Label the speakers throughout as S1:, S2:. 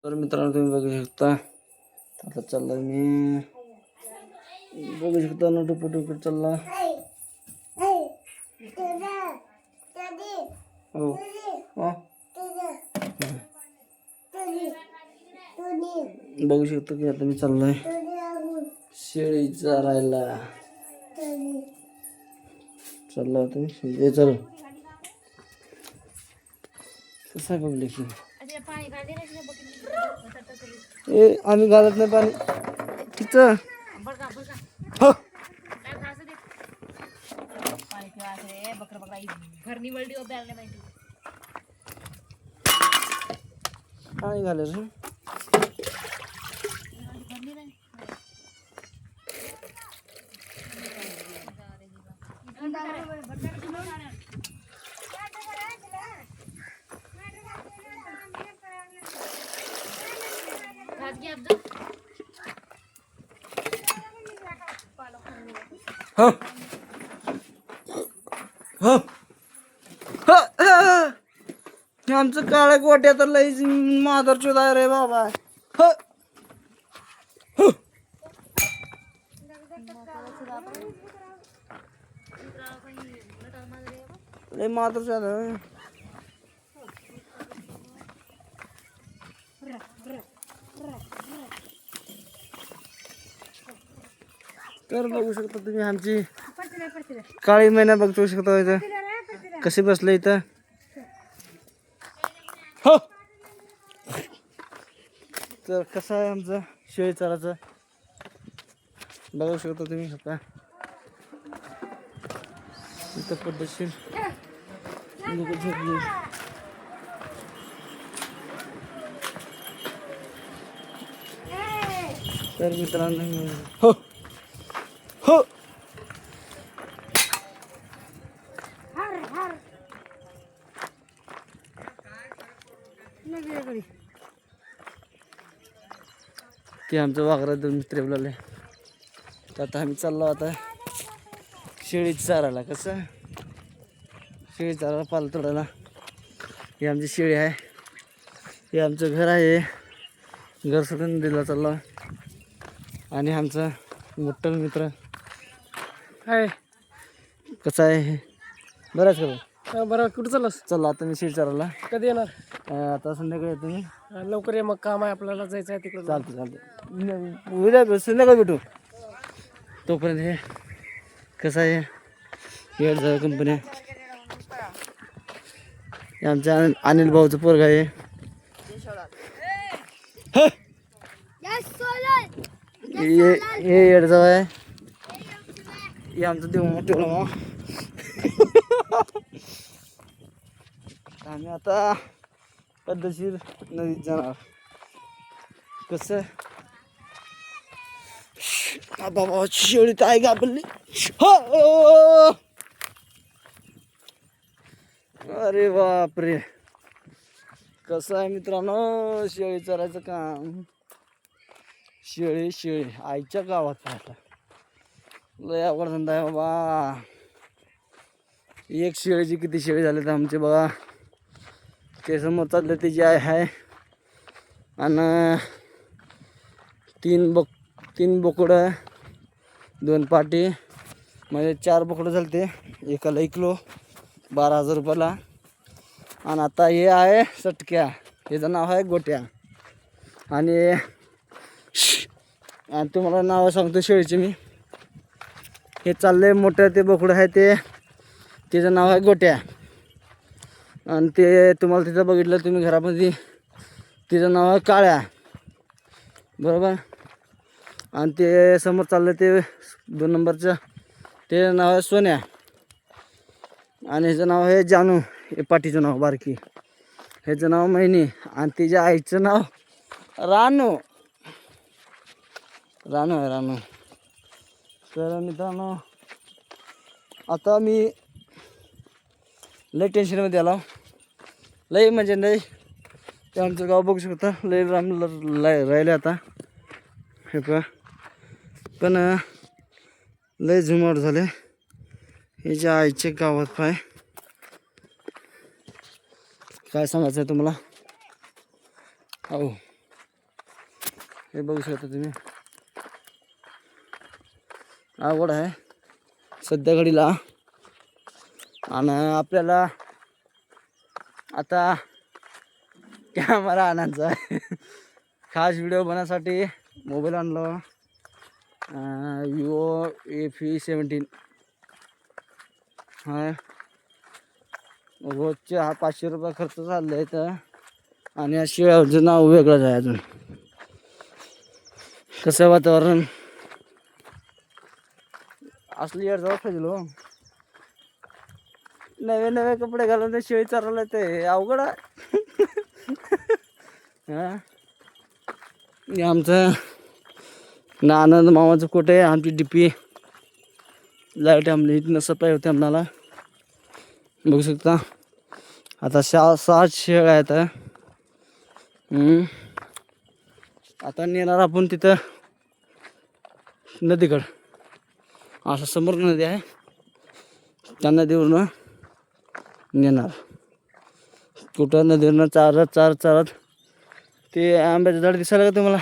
S1: तर मित्रांनो तुम्ही बघू शकता आता चालला मी बघू शकता ना टुपट चालला हो बघू शकतो की आता मी चाललोय शेळी चरायला चालला तुम्ही चल कसं आहे बघले की ए आम्ही घालत नाही पाणी तिचं हो पाणी घालायचं हो हो आमचं काळ्या गोट्या तर लईच माधर चोदा रे बाबा हो हो लई माधर चोदा तर बघू शकता तुम्ही आमची काळी महिना बघू शकता इथं कशी बसले इथं हो तर कसं आहे आमचं शेळी चाराचं बघू शकता तुम्ही आता इथं पद्धतशीर लोक झोपली तर मित्रांनो हो हो ते आमचं वाघरा दोन मित्र बोलावले तर आता आम्ही चाललो आता शेळी चारायला कसं शेळी चारायला पाल तोडायला ही आमची शेळी आहे हे आमचं घर आहे घर सोडून दिला चाललो आणि आमचा मोठा मित्र आहे कसं आहे बरंच करू
S2: बरं कुठं चालस
S1: चला आता मी शेळी चारायला
S2: कधी येणार
S1: आता संध्याकाळी येतो मी
S2: लवकर ये मग काम आहे आपल्याला जायचं आहे तिकडे
S1: चालतं चालतं उद्या संध्याकाळी भेटू तोपर्यंत हे कसं आहे हेड झालं कंपनी आमच्या अनिल भाऊचं पोरगा आहे हे येडजाव आहे हे आमचं देव मोठं आम्ही आता पद्धतशीर नदीत जाणार कसं बाबा शेळी तर आहे का आपली हो अरे बापरे कसं आहे मित्रांनो शेळी चरायचं काम शेळी आईच्या गावात राहता लय अवघड धंदा आहे बाबा एक शेळीची किती शेळी झाले तर आमचे बघा ते समोर चालले त्याची आई आहे आणि तीन बोकडं 2 पाटी म्हणजे 4 बोकडं झाले ते एकाला ऐकलो 12,000 रुपयाला आणि आता हे आहे सटक्या ह्याचं नाव आहे गोट्या आणि तुम्हाला नाव सांगतो शेळीचे मी हे चालले मोठं ते बोकडं आहे त्याचं नाव आहे गोट्या आणि ते तुम्हाला तिथं बघितलं तुम्ही घरामध्ये तिचं नाव आहे काळ्या बरोबर आणि ते समोर चाललं ते 2 नंबरचं ते नाव आहे सोन्या आणि ह्याचं नाव आहे जानू हे पाठीचं नाव बारकी ह्याचं नाव महिनी आणि तिच्या आईचं नाव रानू आहे तर मित्रांनो आता मी लय टेन्शनमध्ये आलो लय म्हणजे नाही ते आमचं गाव बघू शकता लय राहिले आता हे पण लय झुमाट झाले ह्याच्या आईचे गावात पाय काय सांगायचं आहे तुम्हाला? हो हे बघू शकता तुम्ही. आवड आहे सध्या घडीला. आणि आपल्याला आता कॅमेरा आणायचा आहे. खास व्हिडिओ बनवण्यासाठी मोबाईल आणलो. विवो F17 हा. रोजचे 500 रुपये खर्च चालले आहे तर. आणि या शेळ्याचं नाव वेगळंच आहे अजून. कसं वातावरण असली अडचण पाहिजे. नवे नवे कपडे घालून ते शेळी चालवलं ते अवघड आहे. हा. हे आमचं आनंद मामाचं कोटे. आमची डीपी लाईट आमली इथनं सप्लाय होते आम्हाला. बघू शकता. आता 6 शेळ्या आहेत. आता नेणार आपण तिथं नदीकडं. असं समोर नदी आहे, त्या नदीवरून नेणार. कुठं नदीवरून चारत ते आंब्याचं झाड दिसायला का तुम्हाला?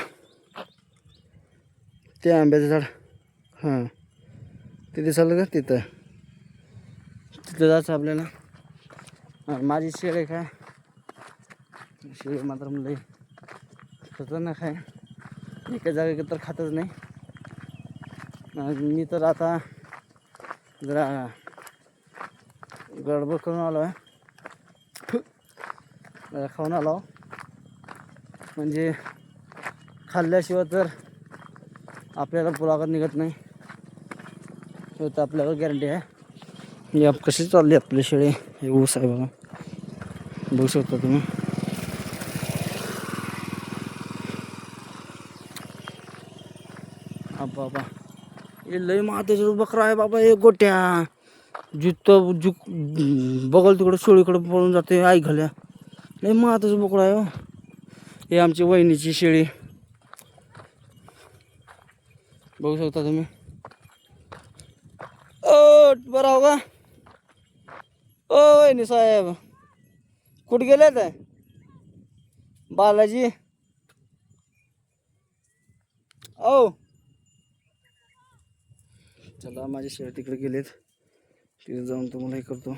S1: ते आंब्याचं झाड हां ते दिसायला का तिथं जायचं आपल्याला. माझी शेळी काय शेळी मात्र लई खतरनाक आहे. एका जागेत तर खातच नाही. मी तर आता जरा गडबड करून आलो आहे. जरा खाऊन आलो म्हणजे खाल्ल्याशिवाय तर आपल्याला पुलाकात निघत नाही. हे तर आपल्याला गॅरंटी आहे. हे कशी चालली आपली शेळी. हे ऊस आहे बघा, बघू शकता तुम्ही. बाबा हे लई मातेचं बकरा आहे बाबा. हे गोट्या जिथं बघल तिकडं शेळीकडं पळून जाते. आई घाल्या लई मातेचं बकरा आहे. हे आमची वहिनीची शेळी बघू शकता तुम्ही. ओ बरं हो का ओ वहिनी साहेब, कुठे गेले तर बालाजी? ओ चला माझे शेळी तिकडे गेलेत, तिथे जाऊन तुम्हाला हे करतो.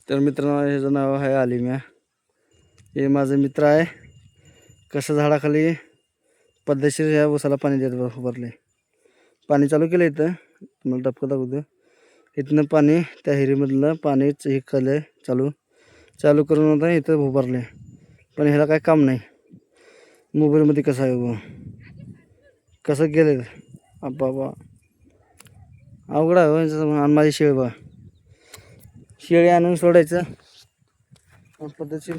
S1: तर मित्रांनो ह्याचं नाव आहे आलिम्या. हे माझं मित्र आहे. कसं झाडाखाली पद्धतशीर ह्या ऊसाला पाणी देत उभारले. पाणी चालू केलं इथं, तुम्हाला टपकं दाखवतो. इथनं पाणी त्या हिरीमधलं पाणी हे केलं चालू करून आता इथं उभारले. पण ह्याला काय काम नाही. मोबाईलमध्ये कसं आहे कसं गेलं बाबा अवघड आहे. आणि माझी शेळी बा शेळी आणून सोडायचं पद्धतशीर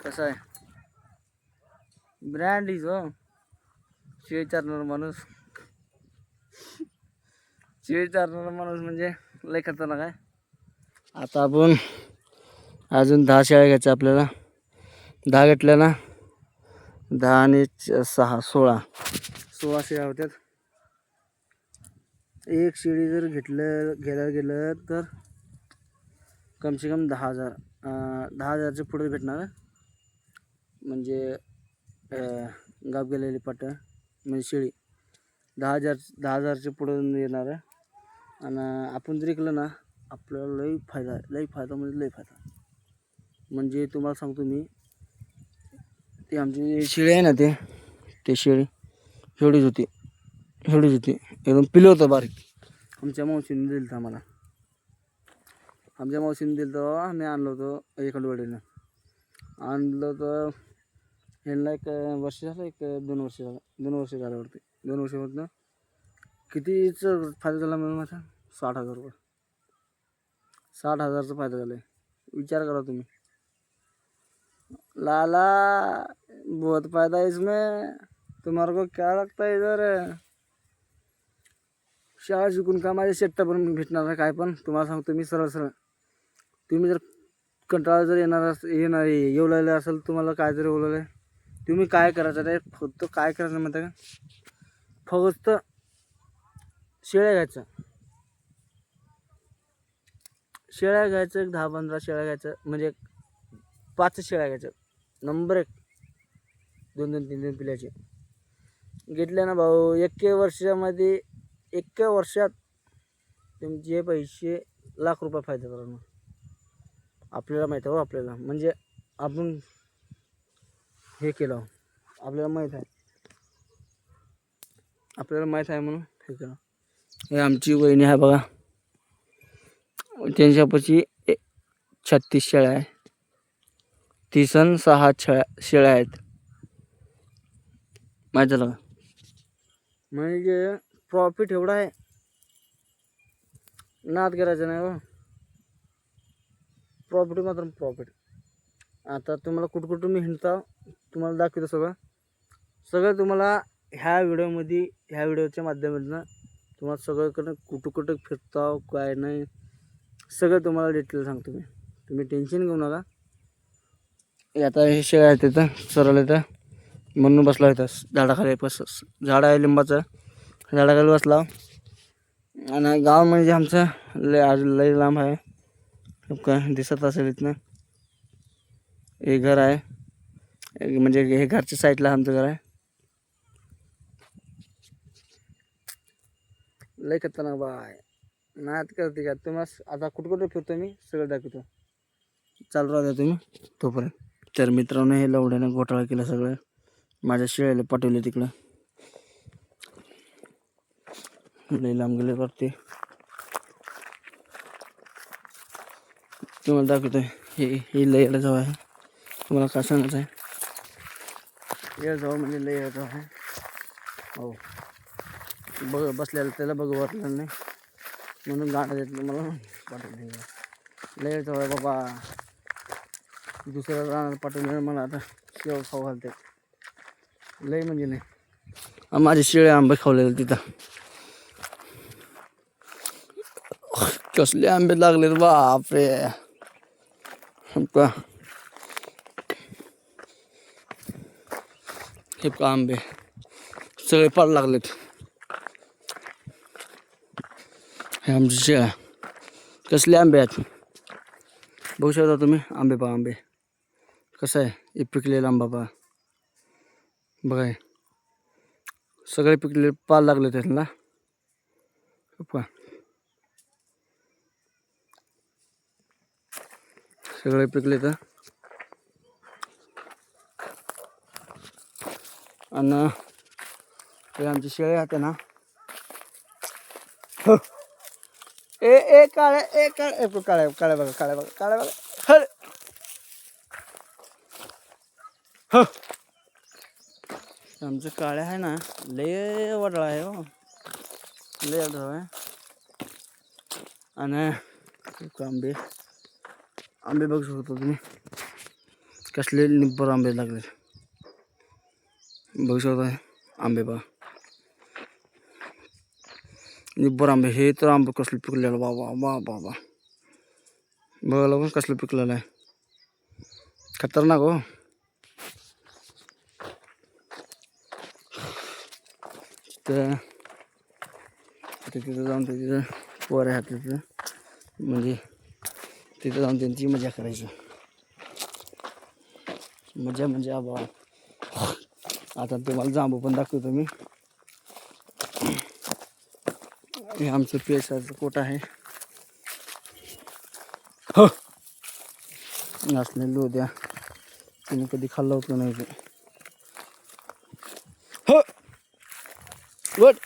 S1: कसं आहे. ब्रँड इज हो शेळी चारणारा माणूस. शेळी चारणारा माणूस म्हणजे लय खतरनाक आहे. आता आपण अजून 10 शेळ्या घ्यायच्या आपल्याला. 10 घेतल्या ना 10 आणि 6 16 शेळ्या होत्यात. एक शेळी जर घ्यायला गेलं तर कमसे कम 10,000 10,000च्या पुढे भेटणार. म्हणजे गाव गेलेली पाट म्हणजे शेळी 10,000च्या पुढं येणार. आणि आपण जर ऐकलं ना आपल्याला लई फायदा आहे. लई फायदा म्हणजे लई फायदा. म्हणजे तुम्हाला सांगतो मी, ते आमची शेळी आहे ना ते शेळी एवढीच होती एकदम पिलं होतं बारीक. आमच्या मावशीने दिलं होतं आम्हाला. आमच्या मावशीने दिलं होतं. आम्ही आणलं होतं एखंडवाडीनं आणलं होतं. ह्यांना 1 वर्ष झालं 2 वर्ष झालं 2 वर्ष झाल्यावरती 2 वर्षामधनं कितीच फायदा झाला म्हणून माझा 60,000 रुपये. 60,000चा फायदा झाला आहे. विचार करा तुम्ही. लाला बहुत फायदा है इसमें, तुम्हारे को क्या लगता है इधर. शाळा शिकून का माझ्या शेट्टा पण भेटणार नाही काय पण. तुम्हाला सांगतो मी सरळ तुम्ही जर कंटाळा जर येऊ लागले असेल तुम्हाला काय जर बोलवलं तुम्ही काय करायचं रे फक्त काय करायचं म्हणता का फक्त शेळ्या घ्यायचं. शेळ्या घ्यायचं 10-15 शेळ्या घ्यायचं म्हणजे 5 शेळ्या घ्यायच्या. नंबर 1 2-2, 3-3 पिल्याचे घेतले ना भाऊ. 1 वर्षात तुमचे पैसे लाख रुपये फायदा करा. आपल्याला माहीत आहे हो. आपल्याला म्हणजे आपण हे केलं, आपल्याला माहीत आहे. आपल्याला माहीत आहे म्हणून हे केलं. हे आमची वहिनी आहे बघा. त्यांच्यापाशी 36 शेळ्या आहे. 30 आणि 6 शेळ्या आहेत. माहीत झालं का? म्हणजे प्रॉफिट एवढा आहे, नाद करायचं नाही हो. प्रॉफिट मात्र प्रॉफिट. आता तुम्हाला कुठं मी हिंडता तुम्हाला दाखवतो सगळं तुम्हाला ह्या व्हिडिओच्या माध्यमातून तुम्हाला सगळीकडं कुठं फिरता काय नाही सगळं तुम्हाला डिटेल सांगतो मी. तुम्ही टेन्शन घेऊ नका. आता हे शेळ्या आहेत तिथं सरळ इथं म्हणून बसला इथं झाडाखाली. झाड आहे लिंबाचं, झाडाखाली बसला. आणि गाव म्हणजे आमचं लय लांब आहे. काय दिसत असेल इथनं. हे घर आहे, म्हणजे हे घरच्या साईडला आमचं घर आहे. लय खतरनाक बाय. नाद करते का तुम्हाला. आता कुठं फिरतो मी सगळं दाखवतो. चालू राहता तुम्ही तोपर्यंत. तर मित्रांनो हे लवड्यानं घोटाळा केला सगळं. माझ्या शेळ्याला पाठवले तिकडं. लय लांब गेले वाटते. तुम्हाला दाखवतोय. हे लय येडा जाऊ आहे. तुम्हाला काय सांगायचं आहे. येडा जाऊ म्हणजे लय येडा जाऊ आहे हो. बसल्याला त्याला बघू वाटलं नाही म्हणून गाणं देतलं मला पाठवलं. लय जाऊ आहे बाबा. दुसऱ्या रानात पाठवलं मला. आता शेव खाऊ घालते लय म्हणजे नाही. माझे शेळे आंबे खावलेले तिथं. कसले आंबे लागले बापरे. हे का आंबे सगळे पाड लागलेत. हे आमची शेळ्या. कसले आंबे आहेत बघू शकता तुम्ही. आंबे पहा आंबे कसं आहे. हे पिकलेला आंबा पहा बघा. सगळे पिकलेले पाल लागले त्यांना पहा. सगळे पिकले तर. आणि ते आमचे शेळे होते ना. ए काळे काळे बघा. आमचं काळे आहे ना लय वडळा आहे हो. लय वडळा आहे. आणि आंबे बघू शकतो तुम्ही. कसले निब्बर आंबे लागले बघू शकता. आंबे बघा निब्बर आंबे. हे तर आंबे कसले पिकलेलं बाबा. बघायला पण कसलं पिकलेलं आहे. खतरनाक हो. तर तिथं जाऊन तिथं पोरं आहेत तिथं. म्हणजे तिथं जाऊन त्यांची मजा करायची. मजा म्हणजे आबा. आता तुम्हाला जांभू पण दाखवतो मी. हे आमचं पेसाचं कोट आहे. असले लोद्या तिने कधी खाल्लं होतं नाही ते. वट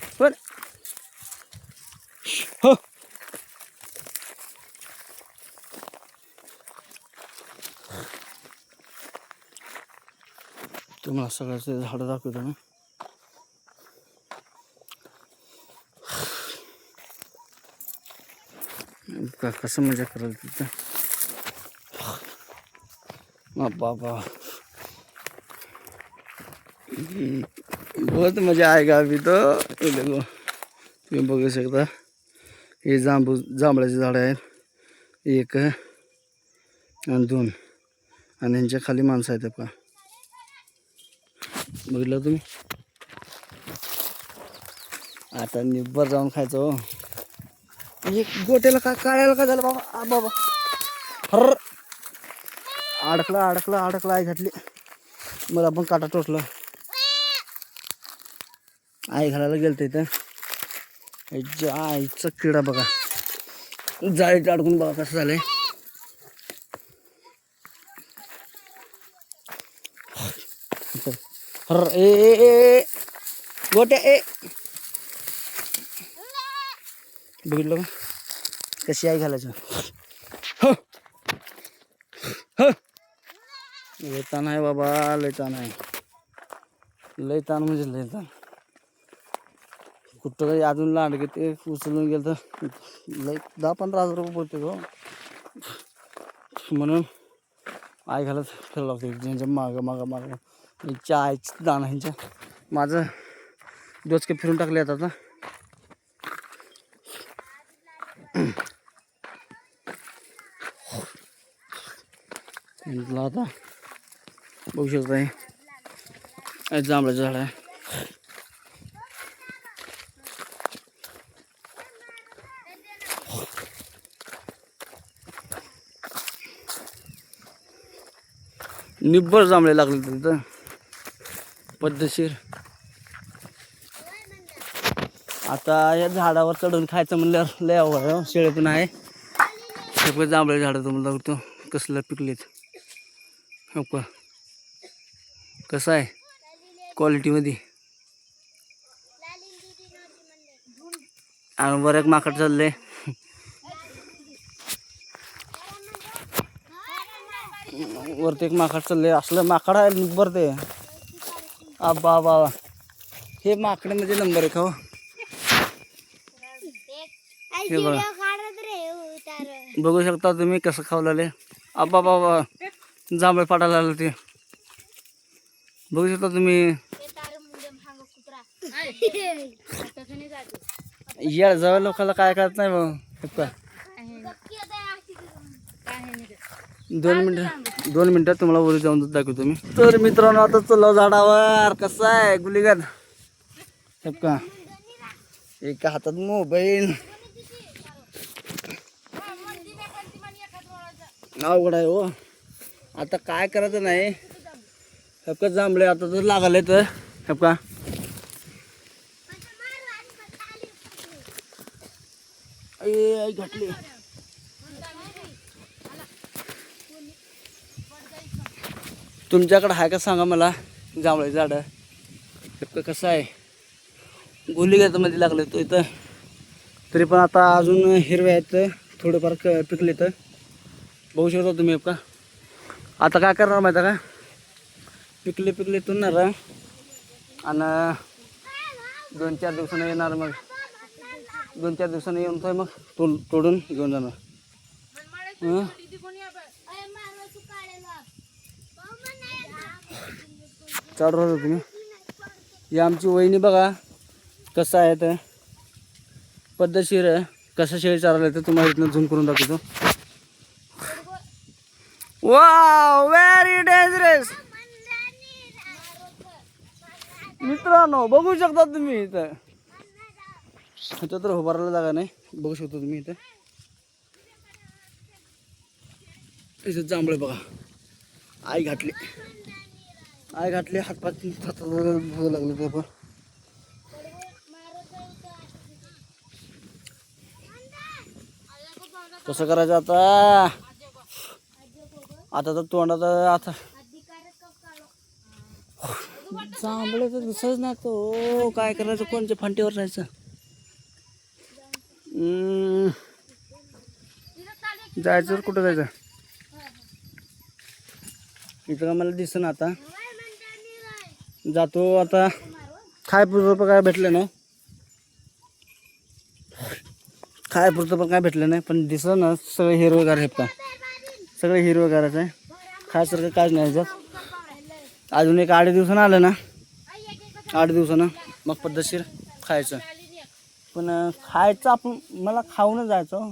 S1: तुम्हाला सगळ्याचे झाडं दाखवतो ना. कसं मजा करायला तिथं बाबा. बहुत मजा आएगा अभी तो. ये देखो तुम्ही बघू शकता. हे जांभळाचे झाड आहेत. 1 आणि 2 आणि यांच्या खाली माणसं आहेत पहा. बघितलं तुम्ही. आता निब्बर जाऊन खायचं हो. एक गोट्याला काढायला का झालं बाबा. अडकला आई घातली. मला पण काटा टोचला. आई घालायला गेलं तिथं. ह्याच्या आईचा किडा बघा, जाळीत अडकून बघा कसं झालंय. हर ए ए ए गोट्या ए, बघितलं का कशी आई घालायचं. लय ताण आहे बाबा, लय ताण आहे, लय ताण म्हणजे लय ताण. कुठं काही अजून लांडगे ते उचलून गेलं तर लय 10-15 हजार रुपये पडते हो. म्हणून आई घालत फिरावं लागते त्यांच्या मागं मागं मागं. ह्यांच्या आईचं दाना ह्यांच्या माझं डोचके फिरून टाकले आता. आता बघू शकता आहे जांभळाचं झाड आहे. निब्बर जांभळे लागले तिथं पद्धतशीर. आता या झाडावर चढून खायचं म्हणल्यावर लय अवघड आहे. शेळे पण आहे, सगळं जांभळे झाडं तुम्हाला दाखवतो कसलं पिकलेत. हो का, कसं आहे क्वालिटीमध्ये. आणि वर एक माकड चाललंय. वरती एक माकड चाललंय, असलं माकड आहे नंबर ते. आबा बाबा, हे माकड म्हणजे नंबर 1 हो. हे बघा, बघू शकता तुम्ही कसं खावलेले. आबा बाबा, जांभळे पाडायला आलं ते बघू शकता तुम्ही. या जवळ लोकांना काय कळत नाही बघ. 2 मिनिटात तुम्हाला वर जाऊन दाखवतो मी. तर मित्रांनो आता चला झाडावर. कसं आहे गुलीगत का, एका हातात मोबाईल. अवघड आहे हो. आता काय करायचं नाही. हपका जांभळे आता जर लागले तर हपका घातली. तुमच्याकडे आहे का सांगा मला जांभळे झाड. कसं आहे गुलीगतमध्ये लागले तो इथं. तरी पण आता अजून हिरवे आहेत, थोडेफार पिकले तर बघू शकता तुम्ही. का आता काय करणार माहिती आहे का, पिकले तुरणार आणि 2-4 दिवसानं येणार. मग 2-4 दिवसानं येऊन तर मग तोडून घेऊन जाणार. चढ राहतो तुम्ही. ही आमची वहिनी बघा कसं आहे तर पद्धतशीर आहे. कसं शेळी चालवलं तर तुम्हाला इथनं झूम करून दाखवतो. वाव, व्हेरी डेंजरस मित्रांनो, बघू शकता तुम्ही. इथं तर उभारायला जागा नाही, बघू शकता तुम्ही. इथं जांभळे बघा, आई घातली हातपात लागले ते पण. कसं करायचं आता तर तोंडात आता जांभळे तर दिसच नाही तो. काय करायचं, कोणत्या फांटीवर जायचं. जायचं कुठं जायचं. इथं का मला दिसत. आता जातो. आता खायपुरतं पण काय भेटलं नाही, खायपुरतं पण काय भेटलं नाही. पण दिसत ना सगळं हिरवगार आहे का, सगळं हिरवगारच आहे. खायसारखं काहीच नाही याच्यात. अजून एक 8 दिवसानं आलं ना, 8 दिवसानं मग पद्धतशीर खायचं. पण खायचं आपण, मला खाऊनच जायचं.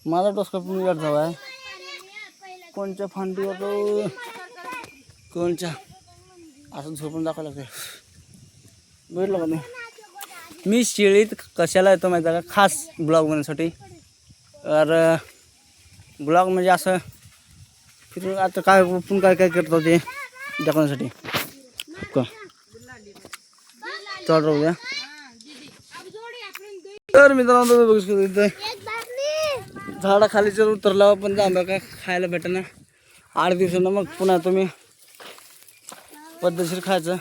S1: माझा डोसका पण वेळ जावा आहे. कोणच्या फांदीवर कोणच्या असं झोपून दाखवावं लागतं. बघितलं का मी शेळीत कशाला येतो माहिती आहे का, खास ब्लॉग बनवण्यासाठी. तर ब्लॉग म्हणजे असं फिरून आता काय आपण काय करतो ते दाखवण्यासाठी. चालू राहू द्या. तर मित्रांनो तुम्ही बघू शकता इथं झाडाखाली जर उतरला पण जांभळं काय खायला भेटेना. 8 दिवसांना मग पुन्हा तुम्ही पद्धतशीर खायचं.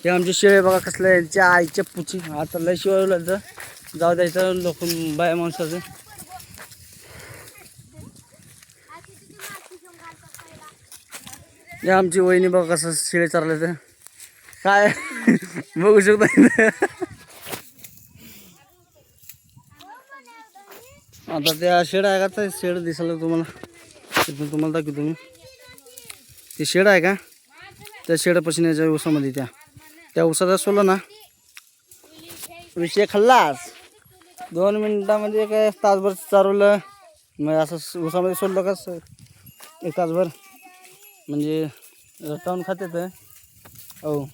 S1: हे आमचे शेळे बघा कसलं यांच्या आईच्या पुची आता लय शिवायला जाऊ द्यायचं लोक बाया माणसाचं. हे आमची वहिनी बघा कसं शेळे चाललं तर काय बघू शकता. आता त्या शेड आहे का शेड दिसायला तुम्हाला तिथून तुम्हाला दाखवतो मी. ते शेड आहे का त्या शेडापासून याच्या उसामध्ये त्या उसाचा सोडलं ना विषय खल्लास. 2 मिनिटामध्ये काय तासभर चालवलं मग असं उसामध्ये सोडलं का 1 तासभर म्हणजे रतावून खाते तर. हो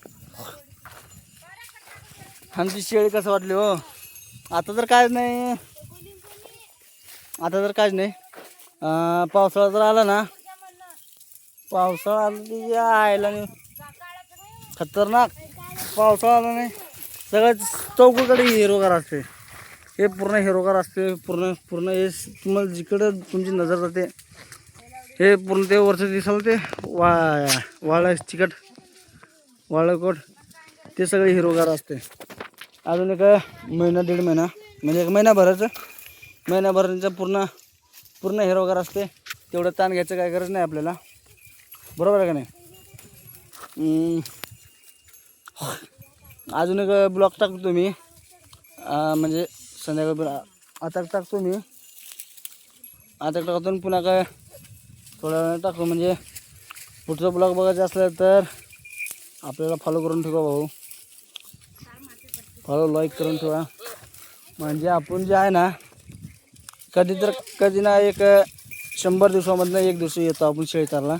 S1: आमची शेळी कसं वाटली हो. आता तर काहीच नाही पावसाळा जर आला ना पावसाळा आला की आयला नाही खतरनाक. पावसाळा आला नाही सगळं चौकडे हिरोगार असते. हे पूर्ण हिरोगार असते. पूर्ण हे तुम्हाला जिकडं तुमची नजर जाते हे पूर्ण ते वरचं दिसाल ते वाळा चिकट वाळकोट ते सगळे हिरोगार असते. अजून एक महिना 1.5 महिना म्हणजे 1 महिनाभराचं पूर्ण हिरोगार असते. तेवढं ताण घ्यायचं काय गरज नाही आपल्याला. बरोबर आहे का नाही. अजून एक ब्लॉक टाकतो मी म्हणजे संध्याकाळी आता टाकतो मी. आता टाकतो पुन्हा काय थोड्या वेळाने टाकतो. म्हणजे पुढचा ब्लॉग बघायचा असलं तर आपल्याला फॉलो करून ठेवा भाऊ. फॉलो लाईक करून ठेवा. म्हणजे आपण जे आहे ना कधी ना एक 100 दिवसामधनं 1 दिवस येतो आपण शेळी चारला.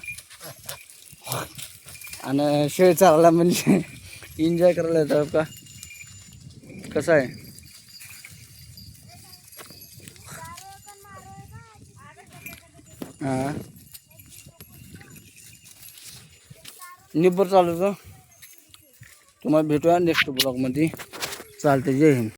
S1: आणि शेळी चारायला म्हणजे एन्जॉय करायला येतं का कसं आहे. हां निब्बर चालू तुम्हाला भेटूया नेक्स्ट ब्लॉगमध्ये. चालते. जय हिंद.